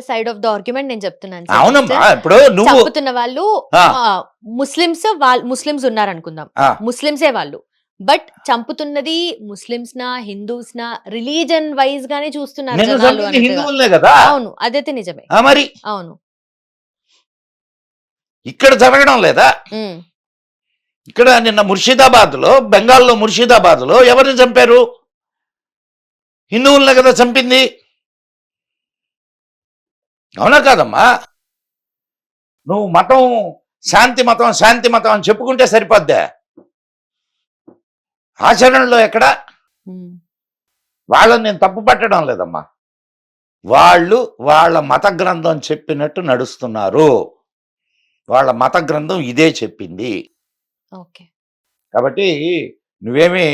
Side of the argument నేను చెప్తున్నాను sir. అవునమ్మా, ఇప్పుడు నువ్వు చంపుతున్న వాళ్ళు ఆ, ముస్లిమ్స్ ఉన్నారనుకుందాం, ఆ, ముస్లిమ్సే వాళ్ళు. బట్ చంపుతున్నది ముస్లిమ్స్ నా, హిందూస్ నా, రిలీజన్ వైజ్ గానే చూస్తున్నారు నిన్ను జనాలు చంపింది అన్నట్టుగా. హిందువులనే కదా. అవును, అదైతే నిజమే. మరి అవును. ఇక్కడ జరగడం లేదా? ఉమ్, ఇక్కడ నిన్న ముర్షిదాబాద్ లో, బెంగాల్లో ముర్షిదాబాద్ లో ఎవరిని చంపారు? హిందువులనే కదా చంపింది. అవునా కాదమ్మా? నువ్వు మతం శాంతి మతం శాంతి మతం అని చెప్పుకుంటే సరిపోద్దా? ఆచరణలో ఎక్కడ? ఉమ్, వాళ్ళని నేను తప్పు పట్టడం లేదమ్మా. వాళ్ళు వాళ్ళ మత గ్రంథం చెప్పినట్టు నడుస్తున్నారు. వాళ్ళ మత గ్రంథం ఇదే చెప్పింది. ఓకే. కాబట్టి నువ్వేమి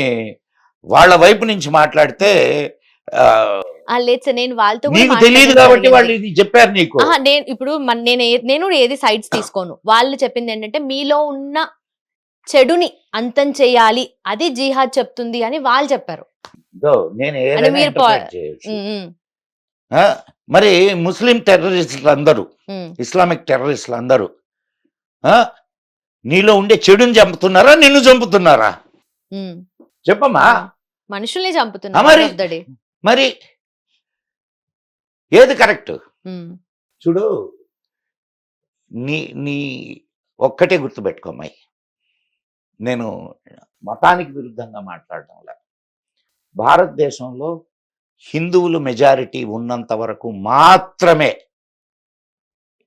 వాళ్ళ వైపు నుంచి మాట్లాడితే లేదు సార్, నేను వాళ్ళతో కూడా నీకు తెలియదు మాట్లాడడం కాబట్టి జరిగింది. వాళ్ళు ఇది చెప్పారు నీకు. నేను ఇప్పుడు నేను ఏది సైడ్స్ తీసుకోను. వాళ్ళు చెప్పింది ఏంటంటే మీలో ఉన్న చెడుని అంతం చేయాలి, అది జిహాద్ చెప్తుంది అని వాళ్ళు చెప్పారు. ఇదో నేను అని ఏదైనా మీరు ఇంటర్ప్రెట్ చేయొచ్చు. ఉమ్, ఉమ్, ఆ? మరి ముస్లిం టెర్రరిస్టులు అందరూ, ఉమ్, ఇస్లామిక్ టెర్రరిస్టులు అందరూ ఆ? నీలో ఉండే చెడుని చంపుతున్నారా, నిన్ను చంపుతున్నారా? ఉమ్. చెప్పమ్మా. మనుషుల్ని ఆ, చంపుతున్నారు మరి end of the day. మరి ఏది కరెక్ట్? ఉమ్, చూడు, నీ నీ ఒక్కటే గుర్తుపెట్టుకోమ్మాయి, నేను మతానికి విరుద్ధంగా మాట్లాడడంలా. భారతదేశంలో హిందువులు మెజారిటీ ఉన్నంత వరకు మాత్రమే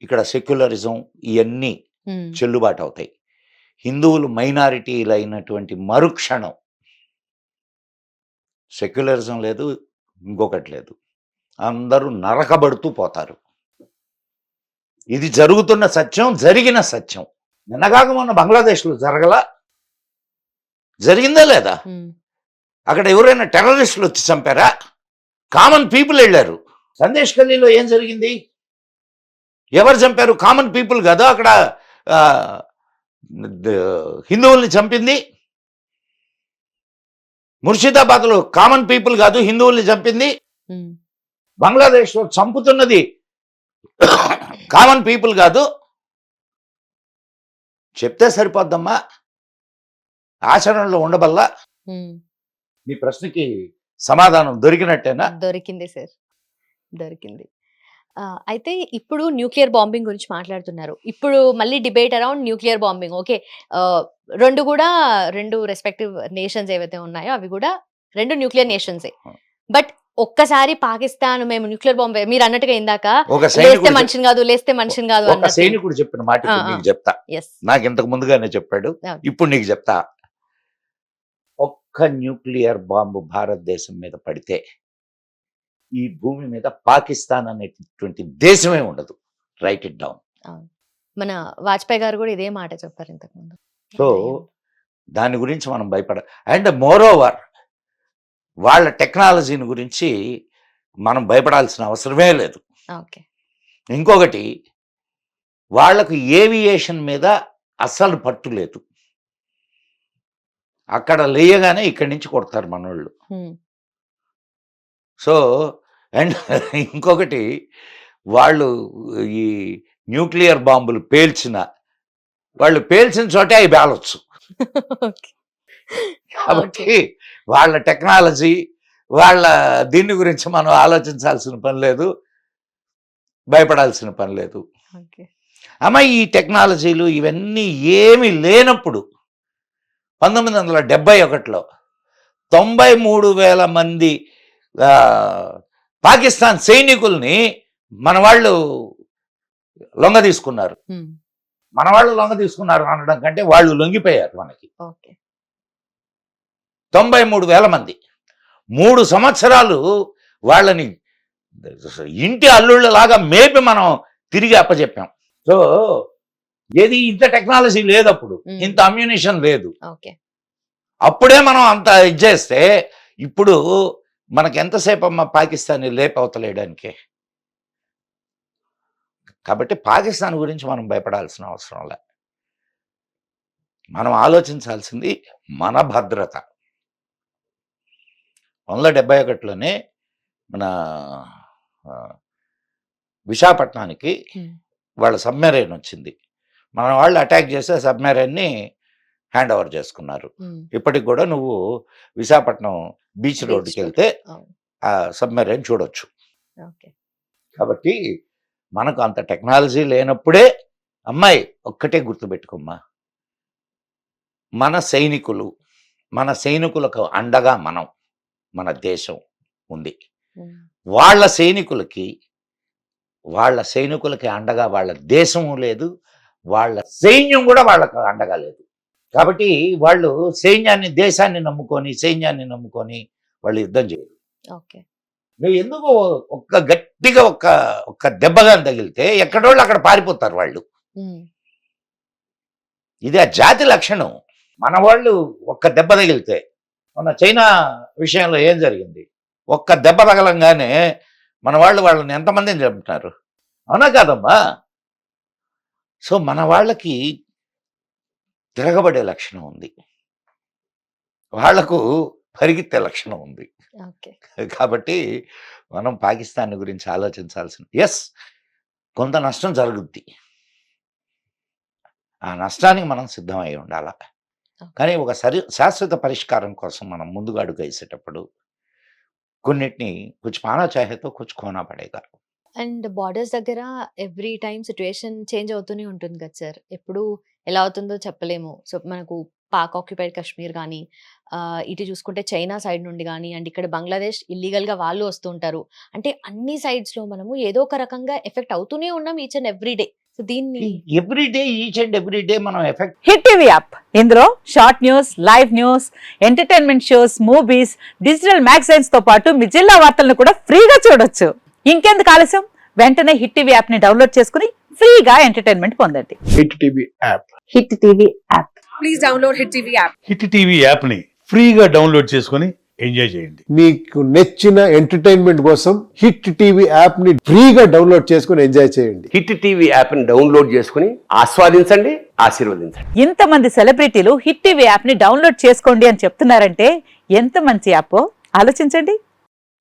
ఇక్కడ సెక్యులరిజం ఇవన్నీ ఉమ్, చెల్లుబాటు అవుతాయి. హిందువులు మైనారిటీలు అయినటువంటి మరుక్షణం సెక్యులరిజం లేదు, ఇంకొకటి లేదు, అందరూ నరకబడుతూ పోతారు. ఇది జరుగుతున్న సత్యం, జరిగిన సత్యం. నిన్నగాక మొన్న బంగ్లాదేశ్లో జరిగిందా లేదా? ఉమ్, అక్కడ ఎవరైనా టెర్రరిస్టులు వచ్చి చంపారా? కామన్ పీపుల్ వెళ్ళారు. సందేశ్ ఖల్లీలో ఏం జరిగింది? ఎవరు చంపారు? కామన్ పీపుల్ కదా అక్కడ ఆ, హిందువుల్ని చంపింది. ముర్షిదాబాద్లో కామన్ పీపుల్ కాదు హిందువుల్ని చంపింది. ఉమ్. బంగ్లాదేశ్లో చంపుతున్నది కామన్ పీపుల్ కాదు. చెప్తే సరిపోద్దమ్మా, ఆచరణలో ఉండబల్లా. ఉమ్. నీ ప్రశ్నకి సమాధానం దొరికినట్టేనా? దొరికింది సార్, దొరికింది. అయితే ఇప్పుడు న్యూక్లియర్ బాంబింగ్ గురించి మాట్లాడుతున్నారు. ఇప్పుడు మళ్ళీ debate around nuclear bombing. Okay, రెండు రెస్పెక్టివ్ నేషన్స్ ఏవైతే ఉన్నాయో అవి కూడా రెండు న్యూక్లియర్ నేషన్సే. బట్ ఒక్కసారి పాకిస్తాన్ మేము న్యూక్లియర్ బాంబ్, మీరు అన్నట్టుగా ఇందాక ఒక లేస్తే సైనికుడు మనిషిని కాదు, లేస్తే మనిషిని కాదు ఒక అన్నట్టు. సైనికుడు చెప్పిన మాట ఇప్పుడు నీకు చెప్తా. ఎస్. నాకు ఇంతకు ముందుగానే చెప్పాడు, Yeah. ఇప్పుడు నీకు చెప్తా. ఒక్క న్యూక్లియర్ బాంబు భారతదేశం మీద పడితే ఈ భూమి మీద పాకిస్తాన్ అనేటటువంటి దేశమే ఉండదు. Right it down. మన వాజ్పేయి గారు కూడా ఇదే మాట చెప్పారు ఇంతకు ముందు. సో దాని గురించి మనం అండ్ మోర్ ఓవర్ వాళ్ళ టెక్నాలజీని గురించి మనం భయపడాల్సిన అవసరమే లేదు. ఓకే. ఇంకొకటి, వాళ్లకు ఏవియేషన్ మీద అస్సలు పట్టు లేదు. అక్కడ లేయగానే ఇక్కడి నుంచి కొడతారు మనోళ్ళు. సో అండ్ ఇంకొకటి, వాళ్ళు ఈ న్యూక్లియర్ బాంబులు వాళ్ళు పేల్చిన చోటే అవి పేలొచ్చు. కాబట్టి వాళ్ళ టెక్నాలజీ, వాళ్ళ దీని గురించి మనం ఆలోచించాల్సిన పని లేదు, భయపడాల్సిన పని లేదు. అమ్మ, ఈ టెక్నాలజీలు ఇవన్నీ ఏమి లేనప్పుడు 1971లో 93,000 మంది పాకిస్తాన్ సైనికుల్ని మన వాళ్ళు లొంగ తీసుకున్నారు. అనడం కంటే వాళ్ళు లొంగిపోయారు మనకి. 93,000 మంది 3 సంవత్సరాలు వాళ్ళని ఇంటి అల్లుళ్ళలాగా మేపి మనం తిరిగి అప్పచెప్పాం. సో ఏది ఇంత టెక్నాలజీ లేదు, అప్పుడు ఇంత అమ్యునిషన్ లేదు. అప్పుడే మనం అంత ఇది చేస్తే ఇప్పుడు మనకి ఎంతసేపు అమ్మ పాకిస్తాన్ లేపవతలేయడానికి. కాబట్టి పాకిస్తాన్ గురించి మనం భయపడాల్సిన అవసరం లే. మనం ఆలోచించాల్సింది మన భద్రత. 1971లోనే మన విశాఖపట్నానికి వాళ్ళ సబ్మెరైన్ వచ్చింది. మన వాళ్ళు అటాక్ చేస్తే సబ్మెరైన్ని హ్యాండ్ ఓవర్ చేసుకున్నారు. ఇప్పటికి కూడా నువ్వు విశాఖపట్నం బీచ్ రోడ్డుకి వెళ్తే ఆ సబ్మెరైన్ చూడొచ్చు. కాబట్టి మనకు అంత టెక్నాలజీ లేనప్పుడే అమ్మాయి ఒక్కటే గుర్తుపెట్టుకోమ్మా, మన సైనికులకు అండగా మన దేశం ఉంది. వాళ్ళ సైనికులకి అండగా వాళ్ళ దేశము లేదు, వాళ్ళ సైన్యం కూడా వాళ్ళకు అండగా లేదు. కాబట్టి వాళ్ళు దేశాన్ని నమ్ముకొని వాళ్ళు యుద్ధం చేయరు. నువ్వు ఎందుకు గట్టిగా ఒక్క దెబ్బగా తగిలితే ఎక్కడోళ్ళు అక్కడ పారిపోతారు వాళ్ళు. ఇది ఆ జాతి లక్షణం. మన వాళ్ళు ఒక్క దెబ్బ తగిలితే, మన చైనా విషయంలో ఏం జరిగింది, ఒక్క దెబ్బ తగలంగానే మన వాళ్ళని ఎంతమందిని చంపుతున్నారు, అవునా కాదమ్మా? సో మన వాళ్ళకి తిరగబడే లక్షణం ఉంది, వాళ్లకు పరిగెత్తే లక్షణం ఉంది. కాబట్టి మనం పాకిస్తాన్ గురించి ఆలోచించాల్సిన, కొంత నష్టం జరుగుద్ది, ఆ నష్టానికి మనం సిద్ధమై ఉండాల. కానీ ఒక శాశ్వత పరిష్కారం కోసం మనం ముందుగా అడుగు వేసేటప్పుడు కొన్నిటిని కొంచెం ఆనా చాహేతో కొంచెం కోనా పడేగా. అండ్ బార్డర్స్ దగ్గర ఎవ్రీ టైం సిచ్యువేషన్ చేంజ్ అవుతూనే ఉంటుంది కదా సార్, ఎప్పుడు ఎలా అవుతుందో చెప్పలేము. సో మనకు పాక్ ఆక్యుపైడ్ కాశ్మీర్ కానీ, ఇటు చూసుకుంటే చైనా సైడ్ నుండి కానీ, అండ్ ఇక్కడ బంగ్లాదేశ్ ఇల్లీగల్గా వాళ్ళు వస్తూ ఉంటారు. అంటే అన్ని సైడ్స్లో మనము ఏదో ఒక రకంగా ఎఫెక్ట్ అవుతూనే ఉన్నాం each and every day. So దీన్ని ఈచ్ అండ్ ఎవ్రీ డే మనం ఎఫెక్ట్. హిట్ టీవీ యాప్, ఇందులో short news, live news, entertainment shows, movies, digital magazines తో పాటు మీ జిల్లా వార్తలను కూడా ఫ్రీగా చూడొచ్చు. ఇంకెందుకు ఆలస్యం, వెంటనే హిట్ టీవీ యాప్ ని డౌన్లోడ్ చేసుకుని ఫ్రీగా ఎంటర్టైన్మెంట్ పొందండి. Hit TV app. Hit TV app. Please download hit TV app. Hit TV app ని ఫ్రీగా డౌన్లోడ్ చేసుకొని ఎంజాయ్ చేయండి. మీకు నచ్చిన ఎంటర్టైన్మెంట్ కోసం హిట్ టీవీ యాప్ ని ఫ్రీగా డౌన్లోడ్ చేసుకొని ఎంజాయ్ చేయండి. హిట్ టీవీ యాప్ ని డౌన్లోడ్ చేసుకుని ఆస్వాదించండి, ఆశీర్వదించండి. ఇంతమంది సెలబ్రిటీలు హిట్ టీవీ యాప్ ని డౌన్లోడ్ చేసుకోండి అని చెప్తున్నారంటే ఎంత మంచి యాప్ ఆలోచించండి.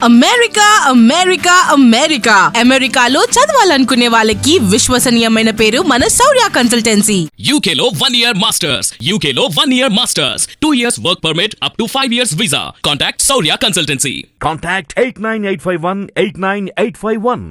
అమెరికా అమెరికాలో చదవాలనుకునే వాళ్ళకి విశ్వసనీయమైన పేరు మన శౌర్య కన్సల్టెన్సీ. UK లో 1 year masters, UK లో 1 year masters, 2 years work permit up to 5 years visa. Contact Saurya Consultancy. Contact 89851 89851.